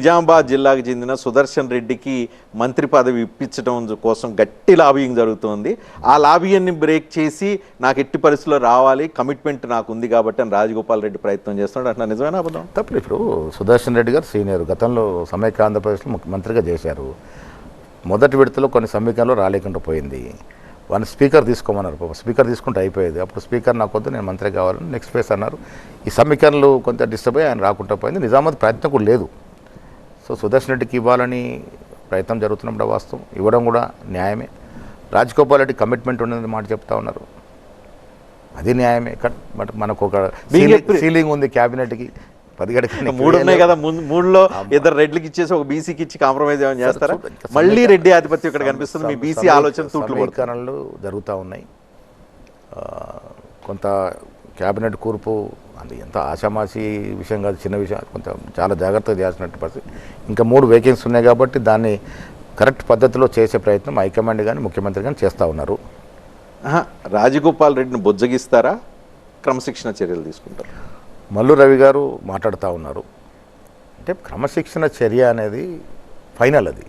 నిజామాబాద్ జిల్లాకు చెందిన సుదర్శన్ రెడ్డికి మంత్రి పదవి ఇప్పించడం కోసం గట్టి లాబియింగ్ జరుగుతోంది. ఆ లాబియన్ని బ్రేక్ చేసి నాకు ఎట్టి పరిస్థితుల్లో రావాలి, కమిట్మెంట్ నాకు ఉంది కాబట్టి అని రాజగోపాల్ రెడ్డి ప్రయత్నం చేస్తున్నాడు అంటున్నా. నిజమేనా అబద్ధం? తప్పుడు. ఇప్పుడు సుదర్శన్ రెడ్డి గారు సీనియర్, గతంలో సమైక్య ఆంధ్రప్రదేశ్లో ముఖ్యమంత్రిగా చేశారు. మొదటి విడతలో కొన్ని సమీకరణలో రాలేకుండా పోయింది. వాళ్ళని స్పీకర్ తీసుకోమన్నారు. స్పీకర్ తీసుకుంటే అయిపోయేది. అప్పుడు స్పీకర్ నాకు వద్దు, నేను మంత్రి కావాలని నెక్స్ట్ ఫేస్ అన్నారు. ఈ సమీకరణలు కొంత డిస్టర్బ్ అయ్యి ఆయన రాకుండా పోయింది. నిజామాబాద్ ప్రయత్నం కూడా లేదు. సో సుదర్శన్ రెడ్డికి ఇవ్వాలని ప్రయత్నం జరుగుతున్నప్పుడు వాస్తవం, ఇవ్వడం కూడా న్యాయమే. రాజగోపాల్ రెడ్డి కమిట్మెంట్ ఉన్నది మాట చెప్తా ఉన్నారు, అది న్యాయమే. బట్ మనకు ఒక సీలింగ్ ఉంది క్యాబినెట్కి. 10 గడికి 3 ఉన్నాయి కదా, 3లో ఇద్దరు రెడ్లకి ఇచ్చేసి ఒక బీసీకి ఇచ్చి కాంప్రమైజ్ ఏమైనా చేస్తారా? మళ్ళీ రెడ్డి ఆధిపత్యం ఇక్కడ కనిపిస్తుంది. మీ బీసీ ఆలోచన సమీకరణలు జరుగుతూ ఉన్నాయి. కొంత క్యాబినెట్ కూర్పు అది ఎంత ఆషామాషి విషయం కాదు, చిన్న విషయం. కొంత చాలా జాగ్రత్తగా చేయాల్సినట్టు పరిస్థితి. ఇంకా 3 వేకెన్సీ ఉన్నాయి కాబట్టి దాన్ని కరెక్ట్ పద్ధతిలో చేసే ప్రయత్నం హైకమాండ్ కానీ ముఖ్యమంత్రి కానీ చేస్తూ ఉన్నారు. రాజగోపాల్ రెడ్డిని బుజ్జగిస్తారా, క్రమశిక్షణ చర్యలు తీసుకుంటారు? మల్లు రవి గారు మాట్లాడుతూ ఉన్నారు. అంటే క్రమశిక్షణ చర్య అనేది ఫైనల్, అది